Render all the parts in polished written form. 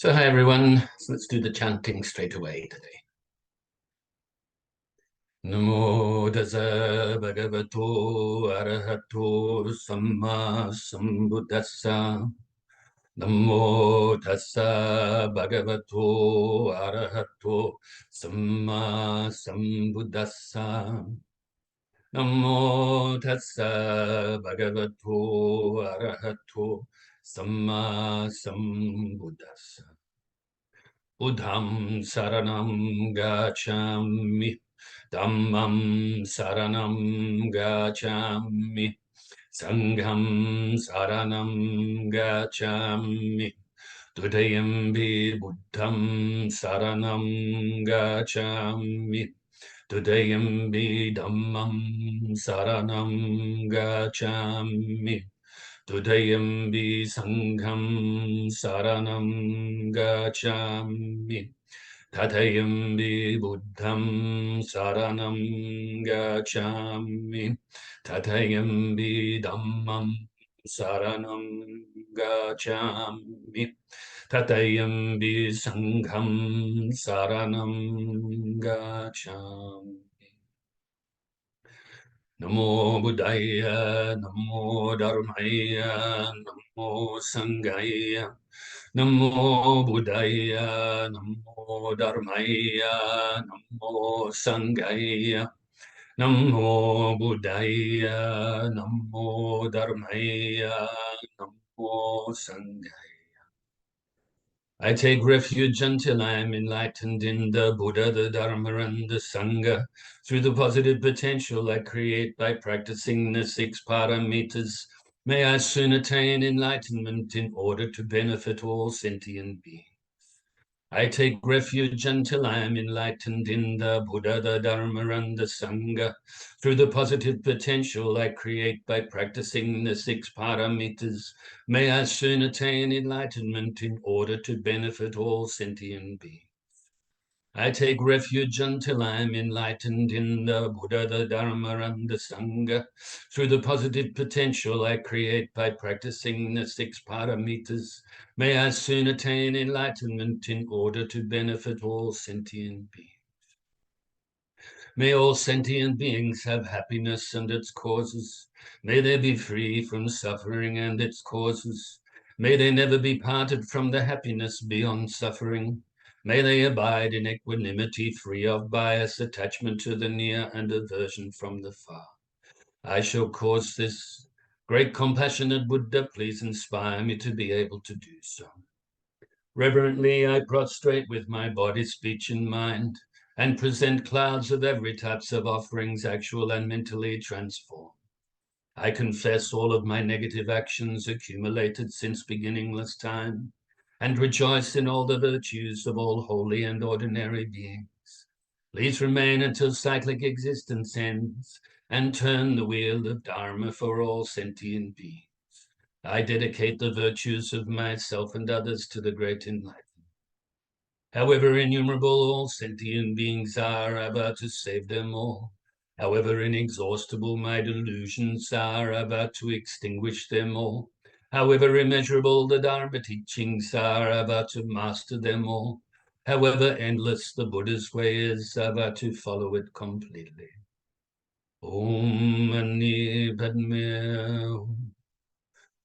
So hi everyone, so let's do the chanting straight away today. Namo Tassa Bhagavato Arahato Samma Sambuddhassa. Namo Tassa Bhagavato Arahato Samma Sambuddhassa. Namo Tassa Bhagavato Arahato Samma Sambuddhassa. Buddham saranam gacchami, Dhammam saranam gacchami, Sangham saranam gacchami, Dutiyampi Buddham saranam gacchami, Dutiyampi Dhammam saranam gacchami, Dutiyampi Sangham saranam gacchami, Tathayampi Buddham saranam gacchami, Tathayampi Dhammam saranam gacchami, Tathayampi Sangham saranam gacchami. Namo Buddhaya, Namo Dharmaya, Namo Sanghaya, Namo Buddhaya, Namo Dharmaya, Namo Sanghaya, Namo Buddhaya, Namo Dharmaya, Namo Sanghaya. I take refuge until I am enlightened in the Buddha, the Dharma, and the Sangha. Through the positive potential I create by practicing the 6 paramitas, may I soon attain enlightenment in order to benefit all sentient beings. I take refuge until I am enlightened in the Buddha, the Dharma, and the Sangha. Through the positive potential I create by practicing the 6 paramitas, may I soon attain enlightenment in order to benefit all sentient beings. I take refuge until I am enlightened in the Buddha, the Dharma, and the Sangha. Through the positive potential I create by practicing the 6 paramitas, may I soon attain enlightenment in order to benefit all sentient beings. May all sentient beings have happiness and its causes. May they be free from suffering and its causes. May they never be parted from the happiness beyond suffering. May they abide in equanimity, free of bias, attachment to the near, and aversion from the far. I shall cause this. Great compassionate Buddha, please inspire me to be able to do so. Reverently I prostrate with my body, speech, and mind, and present clouds of every types of offerings, actual and mentally transformed. I confess all of my negative actions accumulated since beginningless time, and rejoice in all the virtues of all holy and ordinary beings. Please remain until cyclic existence ends, and turn the wheel of Dharma for all sentient beings. I dedicate the virtues of myself and others to the great enlightenment. However innumerable all sentient beings are, I vow to save them all. However inexhaustible my delusions are, I vow to extinguish them all. However immeasurable the Dharma teachings are, I vow to master them all. However endless the Buddha's way is, I vow to follow it completely. Om Mani Padme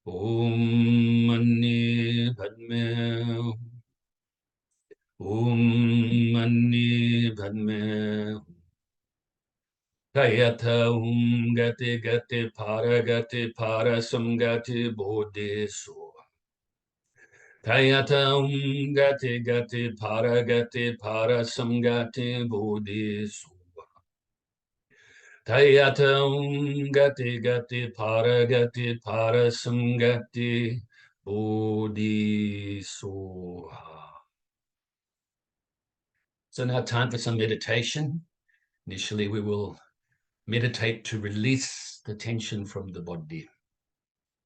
Om Mani Padme Om Mani Padme Kayata Gati Gati Para Samgati Bodhisu. Kayata Gati Gati Para Samgati Bodhisu. Kayata Gati Gati Para Samgati Bodhisu. So now time for some meditation. Initially, we will meditate to release the tension from the body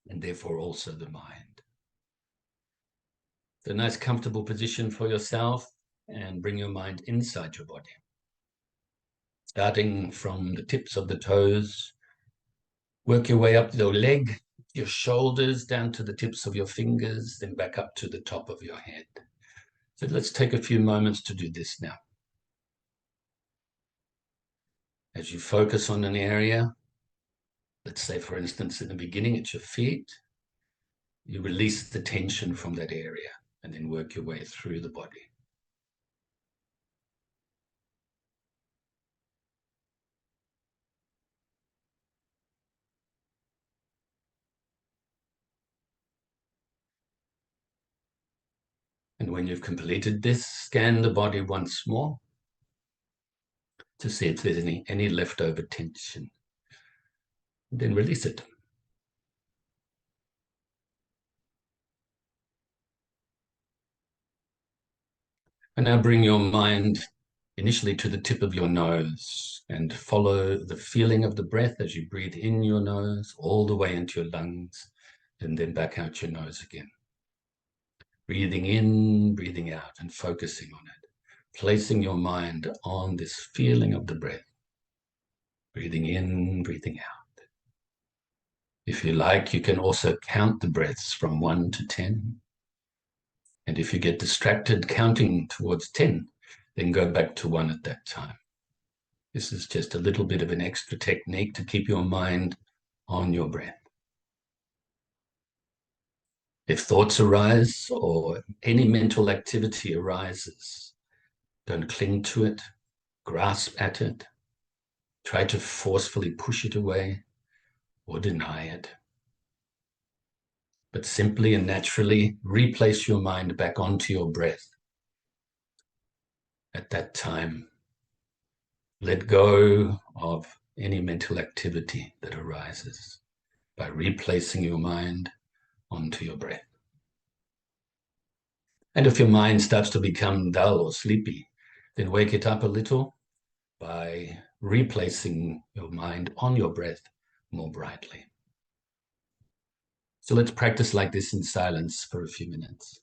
and therefore also the mind. So a nice comfortable position for yourself and bring your mind inside your body. Starting from the tips of the toes, work your way up your leg, your shoulders, down to the tips of your fingers, then back up to the top of your head. So let's take a few moments to do this now. As you focus on an area, let's say, for instance, in the beginning, it's your feet, you release the tension from that area and then work your way through the body. And when you've completed this, scan the body once more to see if there's any leftover tension. And then release it. And now bring your mind initially to the tip of your nose and follow the feeling of the breath as you breathe in your nose all the way into your lungs and then back out your nose again. Breathing in, breathing out, and focusing on it. Placing your mind on this feeling of the breath. Breathing in, breathing out. If you like, you can also count the breaths from 1 to 10. And if you get distracted counting towards 10, then go back to 1 at that time. This is just a little bit of an extra technique to keep your mind on your breath. If thoughts arise or any mental activity arises, don't cling to it, grasp at it, try to forcefully push it away or deny it. But simply and naturally replace your mind back onto your breath. At that time, let go of any mental activity that arises by replacing your mind onto your breath. And if your mind starts to become dull or sleepy, then wake it up a little by replacing your mind on your breath more brightly. So let's practice like this in silence for a few minutes.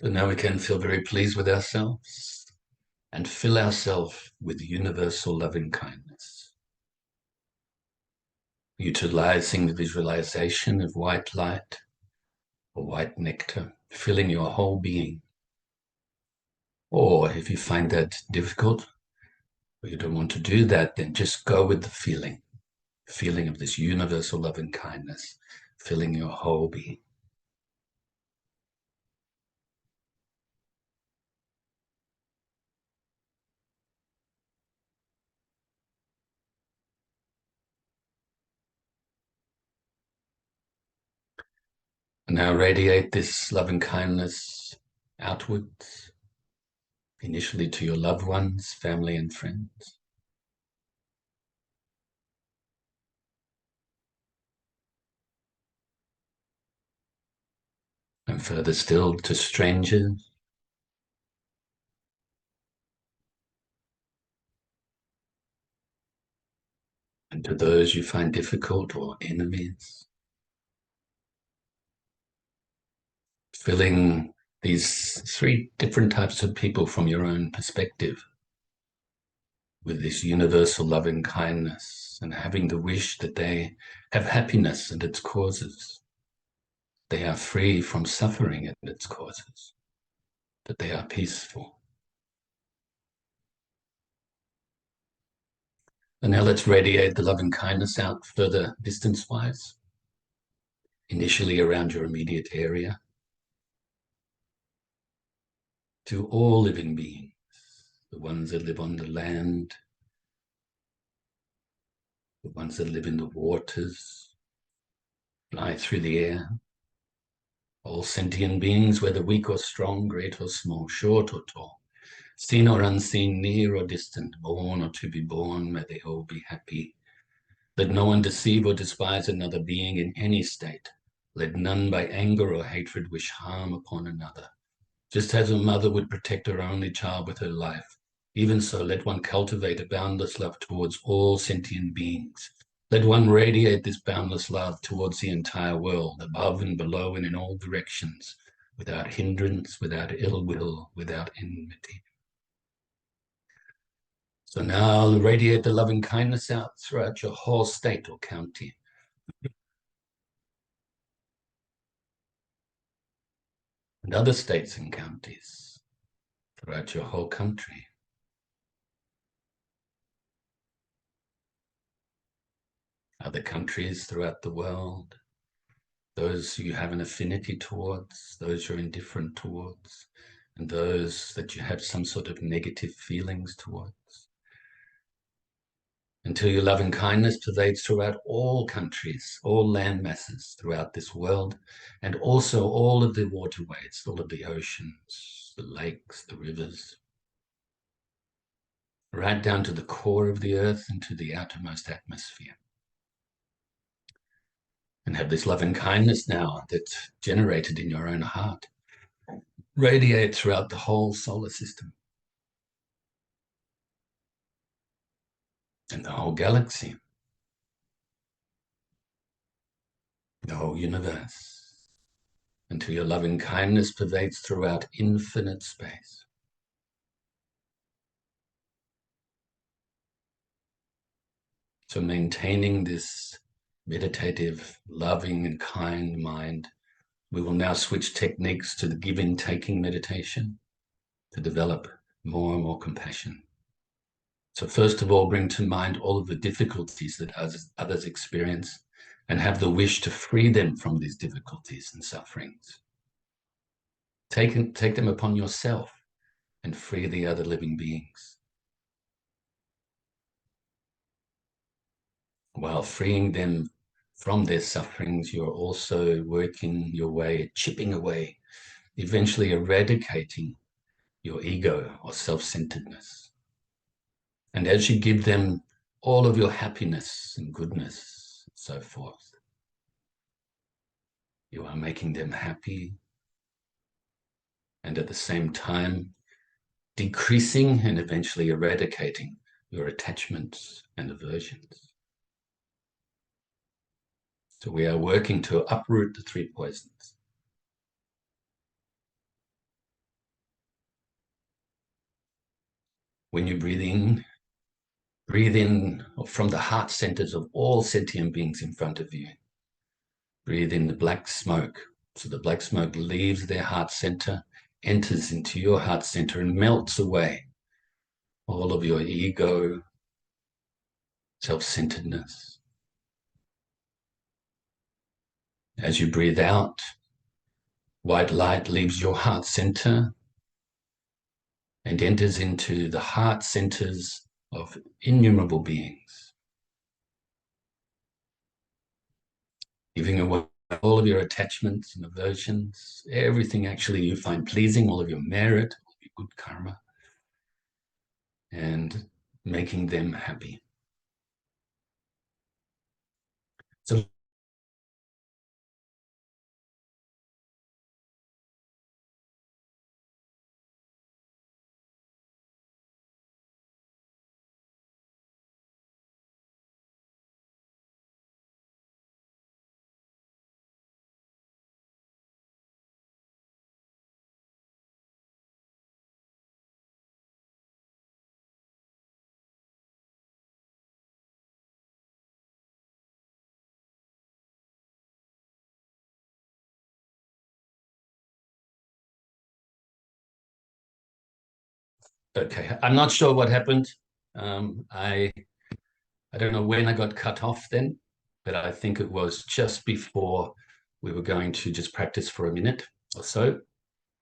So now we can feel very pleased with ourselves and fill ourselves with universal loving kindness, utilizing the visualization of white light or white nectar, filling your whole being. Or if you find that difficult, or you don't want to do that, then just go with the feeling of this universal loving kindness, filling your whole being. And now radiate this loving kindness outwards, initially to your loved ones, family and friends. And further still to strangers, and to those you find difficult or enemies. Filling these three different types of people from your own perspective with this universal loving kindness, and having the wish that they have happiness and its causes. They are free from suffering and its causes, that they are peaceful. And now let's radiate the loving kindness out further distance-wise, initially around your immediate area, to all living beings, the ones that live on the land, the ones that live in the waters, fly through the air, all sentient beings, whether weak or strong, great or small, short or tall, seen or unseen, near or distant, born or to be born, may they all be happy. Let no one deceive or despise another being in any state. Let none by anger or hatred wish harm upon another. Just as a mother would protect her only child with her life, even so let one cultivate a boundless love towards all sentient beings. Let one radiate this boundless love towards the entire world, above and below and in all directions, without hindrance, without ill will, without enmity. So now radiate the loving kindness out throughout your whole state or county. And other states and counties throughout your whole country. Other countries throughout the world, those you have an affinity towards, those you're indifferent towards, and those that you have some sort of negative feelings towards. Until your loving kindness pervades throughout all countries, all land masses throughout this world, and also all of the waterways, all of the oceans, the lakes, the rivers, right down to the core of the earth and to the outermost atmosphere. And have this loving kindness now that's generated in your own heart radiate throughout the whole solar system and the whole galaxy, the whole universe, until your loving kindness pervades throughout infinite space. So maintaining this meditative, loving and kind mind, we will now switch techniques to the giving-taking meditation to develop more and more compassion. So first of all, bring to mind all of the difficulties that others experience and have the wish to free them from these difficulties and sufferings. Take them upon yourself and free the other living beings. While freeing them from their sufferings, you're also working your way, chipping away, eventually eradicating your ego or self-centeredness. And as you give them all of your happiness and goodness and so forth, you are making them happy, and at the same time decreasing and eventually eradicating your attachments and aversions. So we are working to uproot the three poisons. When you breathe in from the heart centers of all sentient beings in front of you. Breathe in the black smoke. So the black smoke leaves their heart center, enters into your heart center and melts away all of your ego, self-centeredness. As you breathe out, white light leaves your heart center and enters into the heart centers of innumerable beings, giving away all of your attachments and aversions, everything actually you find pleasing, all of your merit, all of your good karma, and making them happy. So okay, I'm not sure what happened. I don't know when I got cut off then, but I think it was just before we were going to just practice for a minute or so.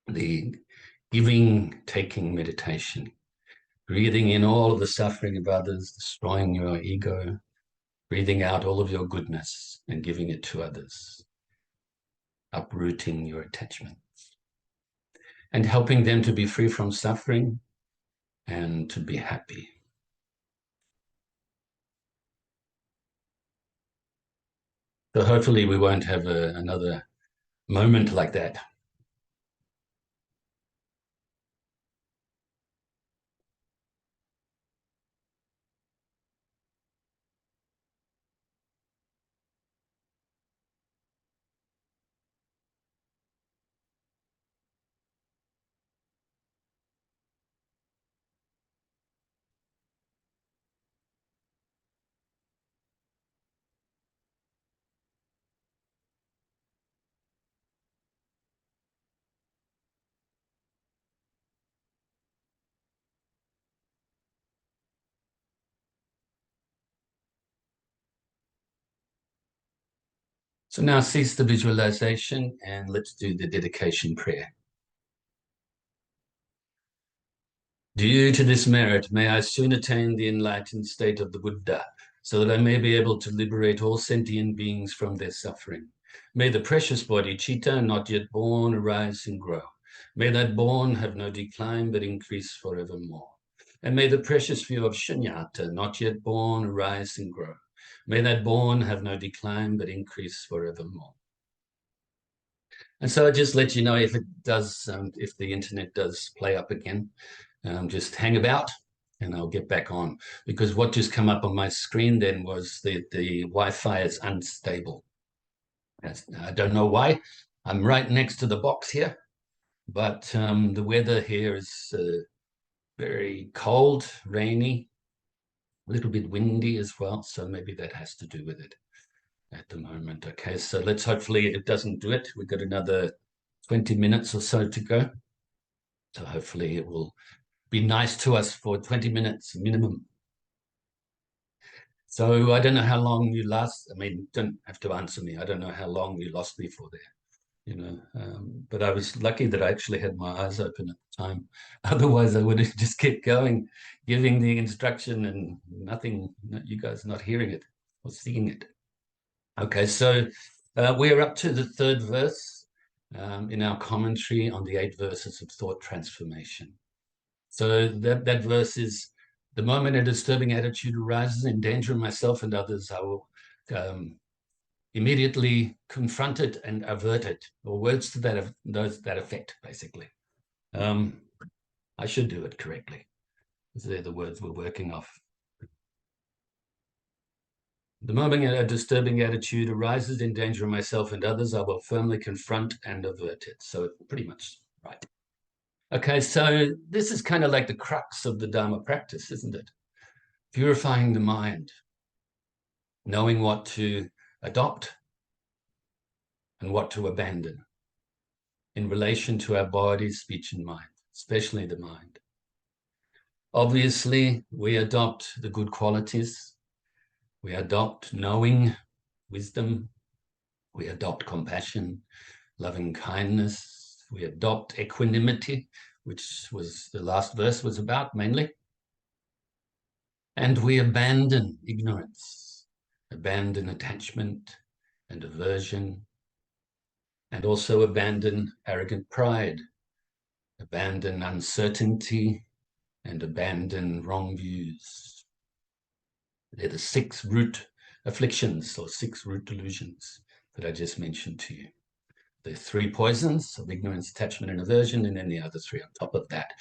The giving, taking meditation, breathing in all of the suffering of others, destroying your ego, breathing out all of your goodness and giving it to others, uprooting your attachments, and helping them to be free from suffering and to be happy. So hopefully we won't have another moment like that. So now cease the visualization and let's do the dedication prayer. Due to this merit, may I soon attain the enlightened state of the Buddha, so that I may be able to liberate all sentient beings from their suffering. May the precious bodhicitta, not yet born, arise and grow. May that born have no decline, but increase forevermore. And may the precious view of shunyata, not yet born, arise and grow. May that born have no decline, but increase forevermore. And so I just let you know if it does, if the internet does play up again, just hang about and I'll get back on, because what just come up on my screen then was the Wi-Fi is unstable. I don't know why. I'm right next to the box here, but the weather here is very cold, rainy, a little bit windy as well. So maybe that has to do with it at the moment. Okay, so let's hopefully it doesn't do it. We've got another 20 minutes or so to go. So hopefully it will be nice to us for 20 minutes minimum. So I don't know how long you last. I mean, don't have to answer me. I don't know how long you lost me for there, but I was lucky that I actually had my eyes open at the time. Otherwise, I would have just kept going, giving the instruction and nothing, you guys not hearing it or seeing it. Okay, so we're up to the third verse in our commentary on the 8 verses of thought transformation. So that verse is, the moment a disturbing attitude arises, endangering myself and others, I will immediately confront it and avert it, or words to that effect, basically. I should do it correctly, because they're the words we're working off. The moment a disturbing attitude arises, endangering myself and others, I will firmly confront and avert it. So pretty much right. Okay, so this is kind of like the crux of the Dharma practice, isn't it? Purifying the mind, knowing what to adopt and what to abandon in relation to our body, speech, and mind, especially the mind. Obviously, we adopt the good qualities. We adopt knowing, wisdom. We adopt compassion, loving kindness. We adopt equanimity, which was the last verse was about mainly. And we abandon ignorance, abandon attachment and aversion, and also abandon arrogant pride, abandon uncertainty, and abandon wrong views. They're the 6 root afflictions or 6 root delusions that I just mentioned to you. The 3 poisons of ignorance, attachment, and aversion, and then the other 3 on top of that.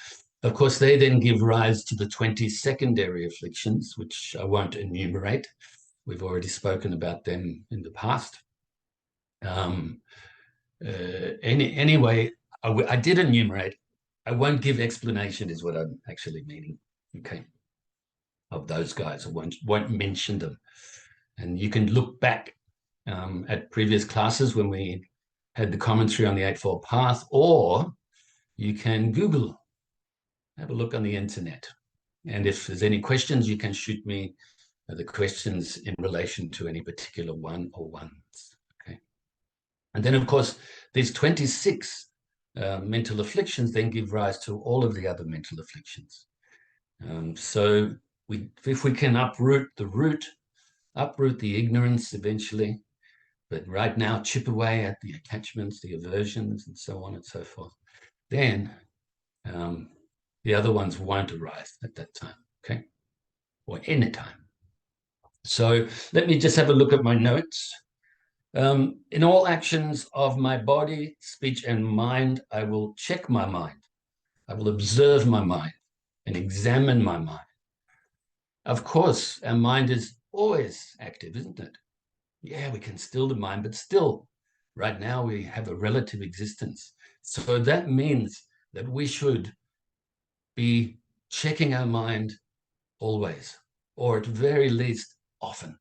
Of course, they then give rise to the 20 secondary afflictions, which I won't enumerate. We've already spoken about them in the past. Anyway, I did enumerate. I won't give explanation is what I'm actually meaning, okay, of those guys. I won't mention them. And you can look back at previous classes when we had the commentary on the Eightfold Path, or you can Google, have a look on the internet. And if there's any questions, you can shoot me the questions in relation to any particular one or ones, okay? And then, of course, these 26 mental afflictions then give rise to all of the other mental afflictions. So if we can uproot the root, uproot the ignorance eventually, but right now chip away at the attachments, the aversions, and so on and so forth, then the other ones won't arise at that time, okay? Or any time. So let me just have a look at my notes. In all actions of my body, speech, and mind, I will check my mind. I will observe my mind and examine my mind. Of course, our mind is always active, isn't it? Yeah, we can still the mind, but still, right now we have a relative existence. So that means that we should be checking our mind always, or at very least often.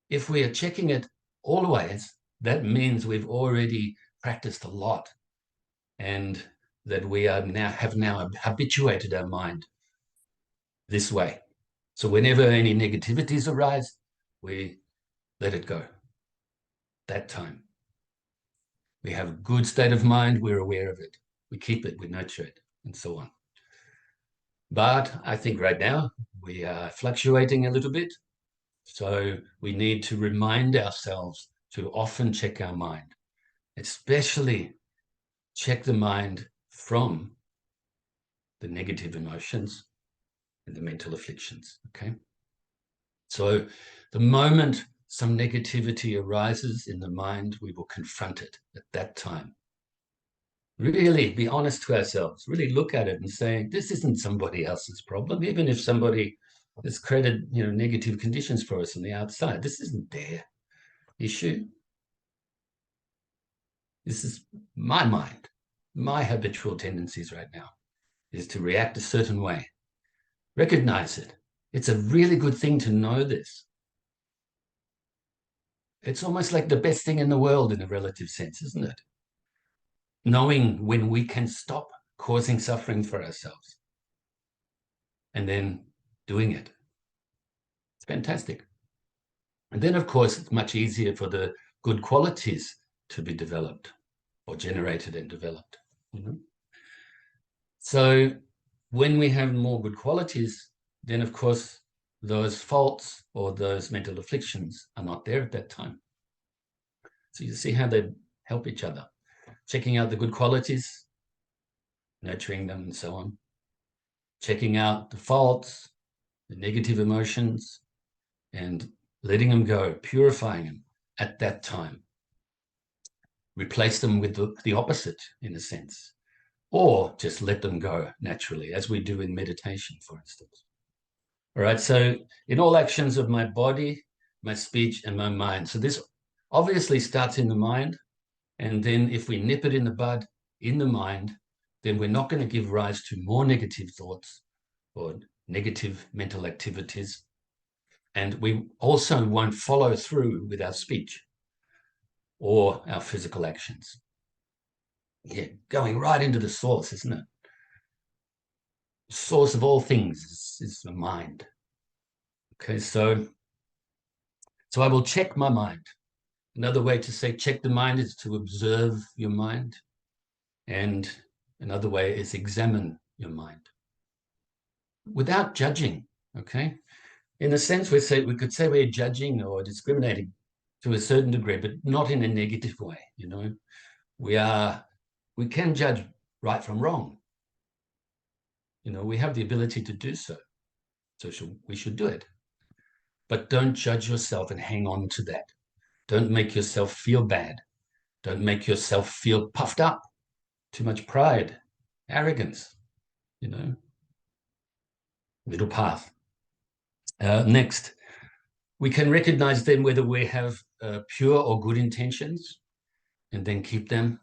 If we are checking it always, that means we've already practiced a lot, and that we have now habituated our mind this way. So whenever any negativities arise, we let it go. That time. We have a good state of mind, we're aware of it. We keep it, we nurture it, and so on. But I think right now we are fluctuating a little bit. So we need to remind ourselves to often check our mind, especially check the mind from the negative emotions and the mental afflictions, okay? So the moment some negativity arises in the mind, we will confront it at that time. Really be honest to ourselves, really look at it and say, this isn't somebody else's problem, even if somebody has created negative conditions for us on the outside. This isn't their issue. This is my mind. My habitual tendencies right now is to react a certain way. Recognize it. It's a really good thing to know this. It's almost like the best thing in the world in a relative sense, isn't it? Knowing when we can stop causing suffering for ourselves and then doing it. It's fantastic. And then, of course, it's much easier for the good qualities to be developed or generated and developed. So when we have more good qualities, then, of course, those faults or those mental afflictions are not there at that time. So you see how they help each other. Checking out the good qualities, nurturing them, and so on. Checking out the faults, the negative emotions, and letting them go, purifying them at that time. Replace them with the opposite, in a sense. Or just let them go naturally, as we do in meditation, for instance. All right, so in all actions of my body, my speech, and my mind. So this obviously starts in the mind, and then if we nip it in the bud, in the mind, then we're not going to give rise to more negative thoughts or negative mental activities. And we also won't follow through with our speech or our physical actions. Yeah, going right into the source, isn't it? The source of all things is the mind. Okay, so I will check my mind. Another way to say check the mind is to observe your mind. And another way is examine your mind without judging, okay? In a sense, we could say we're judging or discriminating to a certain degree, but not in a negative way, you know? We can judge right from wrong. You know, we have the ability to do so. So we should do it. But don't judge yourself and hang on to that. Don't make yourself feel bad. Don't make yourself feel puffed up. Too much pride, arrogance, you know? Middle path. Next, we can recognize then whether we have pure or good intentions and then keep them.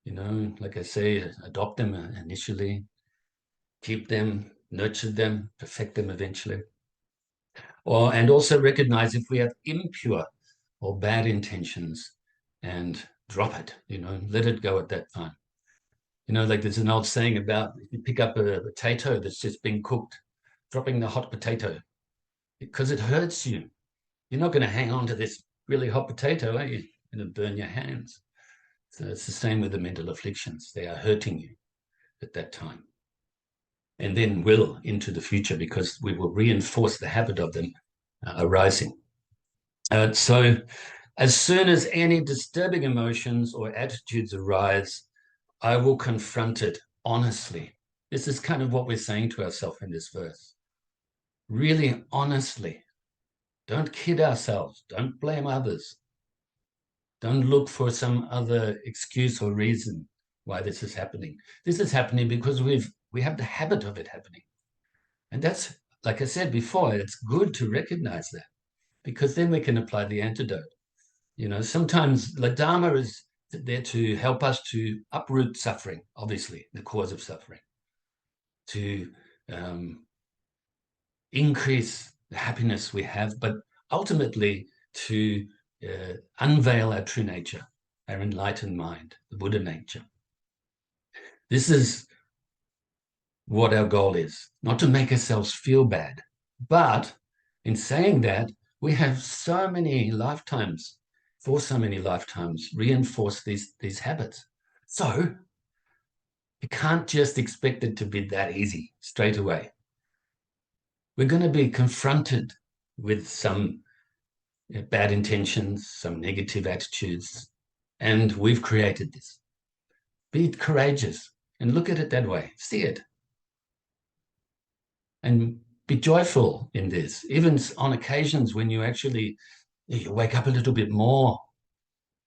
You know, like I say, adopt them initially, keep them, nurture them, perfect them eventually. And also recognize if we have impure or bad intentions and drop it, you know, let it go at that time. You know, like there's an old saying about if you pick up a potato that's just been cooked, dropping the hot potato, because it hurts you. You're not going to hang on to this really hot potato, are you? You're going to burn your hands. So it's the same with the mental afflictions. They are hurting you at that time. And then will into the future because we will reinforce the habit of them arising. So as soon as any disturbing emotions or attitudes arise, I will confront it honestly. This is kind of what we're saying to ourselves in this verse. Really honestly. Don't kid ourselves. Don't blame others. Don't look for some other excuse or reason why this is happening. This is happening because we have the habit of it happening. And that's, like I said before, it's good to recognize that because then we can apply the antidote. You know, sometimes the Dharma is there to help us to uproot suffering, obviously, the cause of suffering, to increase the happiness we have, but ultimately to unveil our true nature, our enlightened mind, the Buddha nature. This is what our goal is, not to make ourselves feel bad. But in saying that, we have so many lifetimes, for so many lifetimes, reinforce these habits. So you can't just expect it to be that easy straight away. We're going to be confronted with some bad intentions, some negative attitudes, and we've created this. Be courageous and look at it that way. See it. And be joyful in this, even on occasions when you wake up a little bit more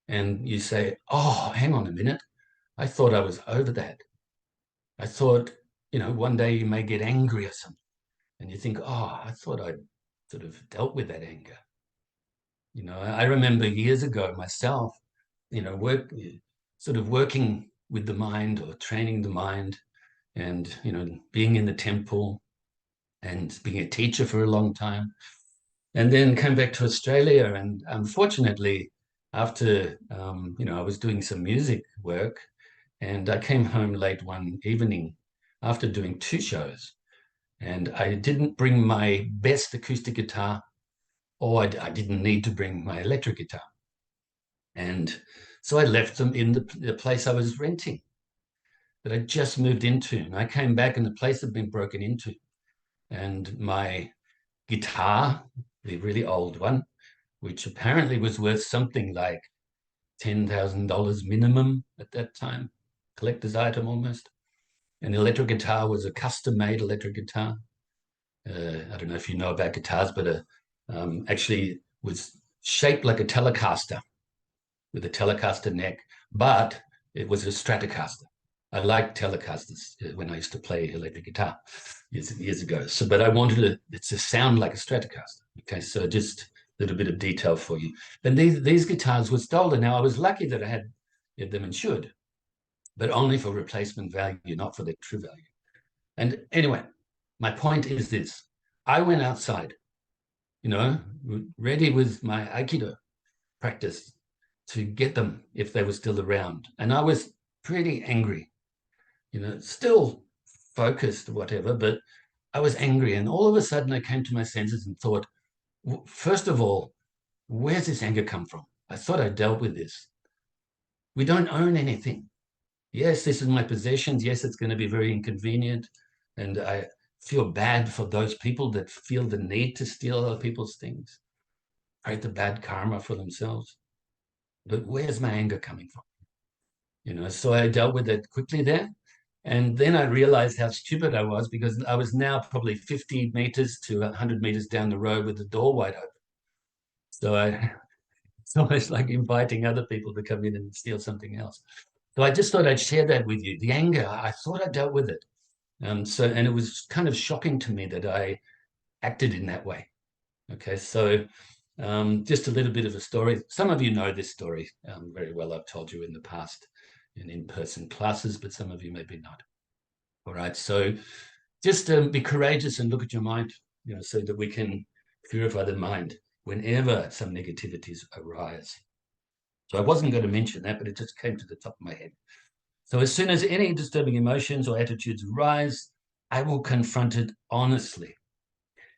and you say, oh, hang on a minute. I thought I was over that. I thought, you know, one day you may get angry or something and you think, oh, I thought I'd sort of dealt with that anger. You know, I remember years ago myself, you know, working with the mind or training the mind and, you know, being in the temple and being a teacher for a long time. And then came back to Australia. And unfortunately, after, you know, I was doing some music work and I came home late one evening after doing 2 shows. And I didn't bring my best acoustic guitar, or I didn't need to bring my electric guitar. And so I left them in the place I was renting that I just moved into. And I came back and the place had been broken into. And my guitar, the really old one, which apparently was worth something like $10,000 minimum at that time, collector's item almost. And the electric guitar was a custom-made electric guitar. I don't know if you know about guitars, but actually was shaped like a Telecaster with a Telecaster neck, but it was a Stratocaster. I liked Telecasters when I used to play electric guitar years ago. So, but I wanted it to sound like a Stratocaster. Okay, so just a little bit of detail for you. And these guitars were stolen. Now, I was lucky that I had them insured. but only for replacement value, not for their true value. And anyway, my point is this. I went outside, ready with my Aikido practice to get them if they were still around. And I was pretty angry, still focused, whatever, but I was angry. And all of a sudden I came to my senses and thought, first of all, where's this anger come from? I thought I dealt with this. We don't own anything. Yes, this is my possessions. Yes, it's going to be very inconvenient. And I feel bad for those people that feel the need to steal other people's things, create the bad karma for themselves. But where's my anger coming from? So I dealt with it quickly there. And then I realized how stupid I was, because I was now probably 50 meters to 100 meters down the road with the door wide open. So it's almost like inviting other people to come in and steal something else. So I just thought I'd share that with you. The anger, I thought I dealt with it. And it was kind of shocking to me that I acted in that way. Okay, so just a little bit of a story. Some of you know this story very well. I've told you in the past in in-person classes, but some of you maybe not. All right, so just be courageous and look at your mind, so that we can purify the mind whenever some negativities arise. So I wasn't going to mention that, but it just came to the top of my head. So as soon as any disturbing emotions or attitudes arise, I will confront it honestly,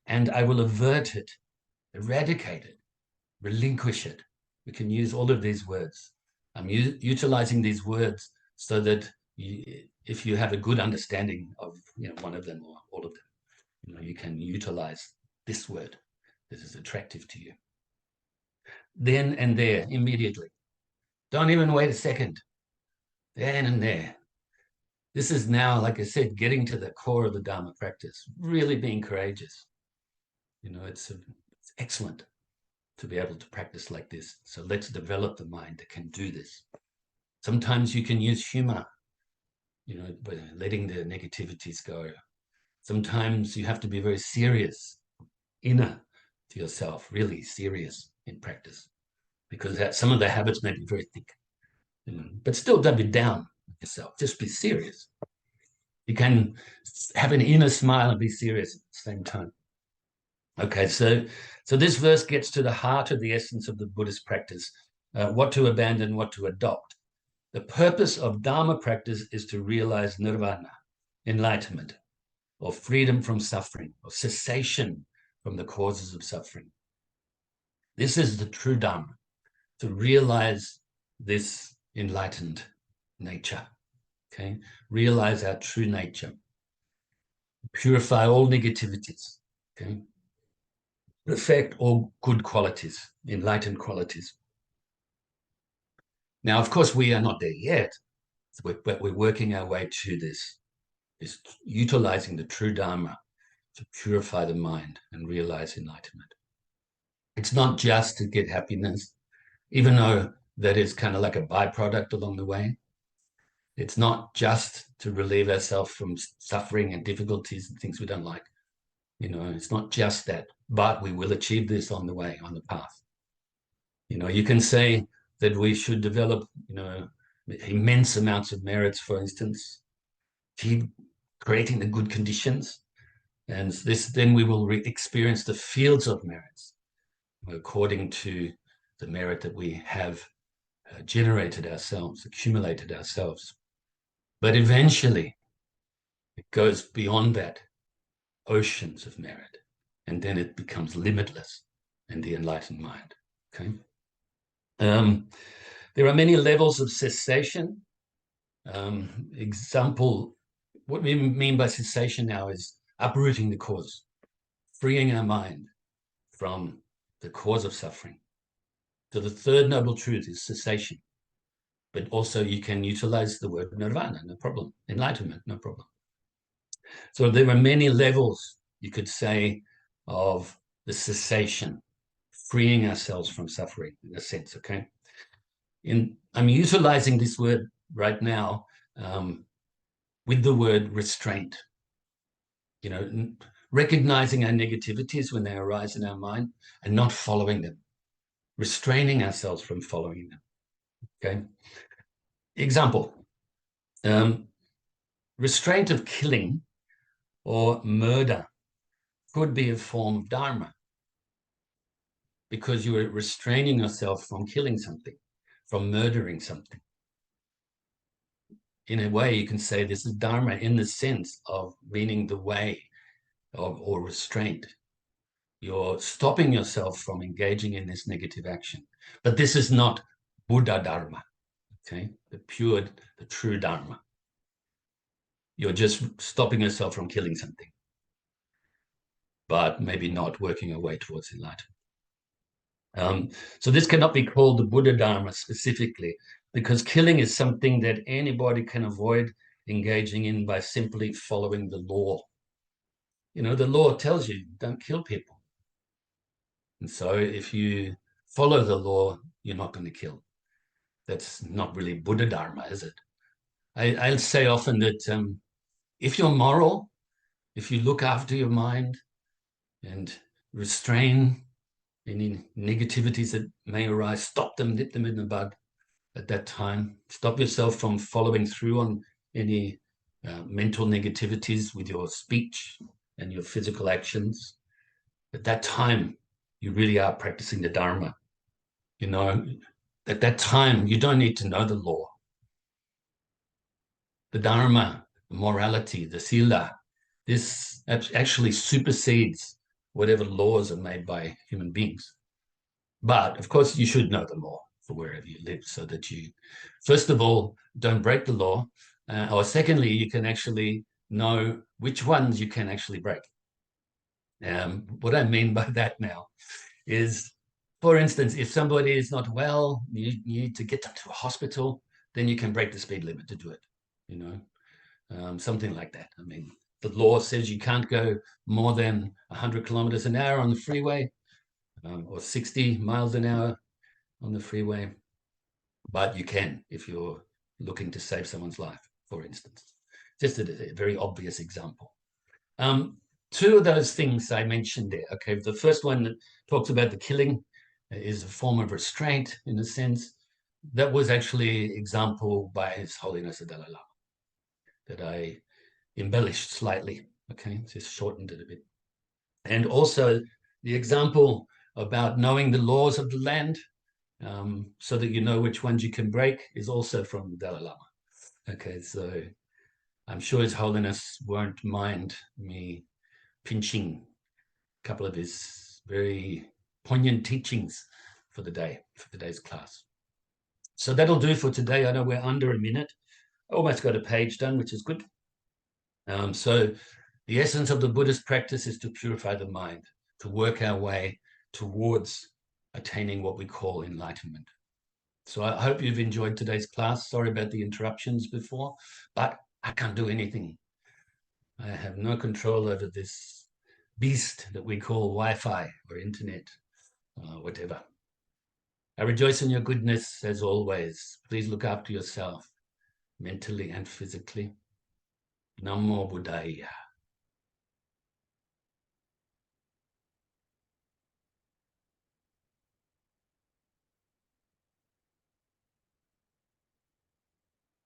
and I will avert it, eradicate it, relinquish it. We can use all of these words. I'm utilizing these words so that if you have a good understanding of one of them or all of them, you can utilize this word. This is attractive to you. Then and there, immediately. Don't even wait a second. Then and there. This is now, like I said, getting to the core of the Dharma practice, really being courageous. It's excellent to be able to practice like this. So let's develop the mind that can do this. Sometimes you can use humor, by letting the negativities go. Sometimes you have to be very serious, inner to yourself, really serious in practice, because some of the habits may be very thick, but still don't be down with yourself. Just be serious. You can have an inner smile and be serious at the same time. Okay, so this verse gets to the heart of the essence of the Buddhist practice, what to abandon, what to adopt. The purpose of Dharma practice is to realize nirvana, enlightenment, or freedom from suffering, or cessation from the causes of suffering. This is the true Dharma, to realize this enlightened nature, okay? Realize our true nature. Purify all negativities, okay? Perfect all good qualities, enlightened qualities. Now, of course, we are not there yet, but we're working our way to this, is utilizing the true Dharma to purify the mind and realize enlightenment. It's not just to get happiness, even though that is kind of like a byproduct along the way. It's not just to relieve ourselves from suffering and difficulties and things we don't like. It's not just that, but we will achieve this on the way, on the path. You can say that we should develop, immense amounts of merits, for instance, keep creating the good conditions. And then we will experience the fields of merits according to the merit that we have generated ourselves, accumulated ourselves. But eventually, it goes beyond that, oceans of merit, and then it becomes limitless in the enlightened mind. Okay. There are many levels of cessation. Example, what we mean by cessation now is uprooting the cause, freeing our mind from the cause of suffering. So the third noble truth is cessation. But also you can utilize the word nirvana, no problem. Enlightenment, no problem. So there are many levels, you could say, of the cessation, freeing ourselves from suffering, in a sense, okay? I'm utilizing this word right now with the word restraint. Recognizing our negativities when they arise in our mind and not following them, restraining ourselves from following them, okay? Example, Restraint of killing or murder could be a form of dharma, because you are restraining yourself from killing something, from murdering something. In a way, you can say this is dharma in the sense of meaning the way of, or restraint. You're stopping yourself from engaging in this negative action. But this is not Buddha dharma, okay? The pure, the true dharma. You're just stopping yourself from killing something, but maybe not working your way towards enlightenment. So this cannot be called the Buddha Dharma specifically, because killing is something that anybody can avoid engaging in by simply following the law. You know, the law tells you don't kill people. And so if you follow the law, you're not going to kill. That's not really Buddha Dharma, is it? I'll say often that if you're moral, if you look after your mind and restrain any negativities that may arise, stop them, nip them in the bud at that time. Stop yourself from following through on any mental negativities with your speech and your physical actions. At that time, you really are practicing the Dharma. You know, at that time, you don't need to know the law. The Dharma, the morality, the Sila, this actually supersedes whatever laws are made by human beings. But of course, you should know the law for wherever you live, so that you, first of all, don't break the law, or secondly, you can actually know which ones you can actually break. What I mean by that now is, for instance, if somebody is not well, you need to get them to a hospital, then you can break the speed limit to do it, you know, something like that. I mean, the law says you can't go more than 100 kilometers an hour on the freeway, or 60 miles an hour on the freeway, but you can if you're looking to save someone's life, for instance. Just a very obvious example. Two of those things I mentioned there. Okay, the first one that talks about the killing is a form of restraint in a sense. That was actually example by His Holiness the Dalai Lama that I embellished slightly. Okay, just shortened it a bit. And also the example about knowing the laws of the land, so that you know which ones you can break, is also from Dalai Lama. Okay, so I'm sure His Holiness won't mind me pinching a couple of his very poignant teachings for the day, for today's class. So that'll do for today. I know we're under a minute. Almost got a page done, which is good. So the essence of the Buddhist practice is to purify the mind, to work our way towards attaining what we call enlightenment. So I hope you've enjoyed today's class. Sorry about the interruptions before, but I can't do anything. I have no control over this beast that we call Wi-Fi or internet, whatever. I rejoice in your goodness as always. Please look after yourself mentally and physically. Namo Buddhaya.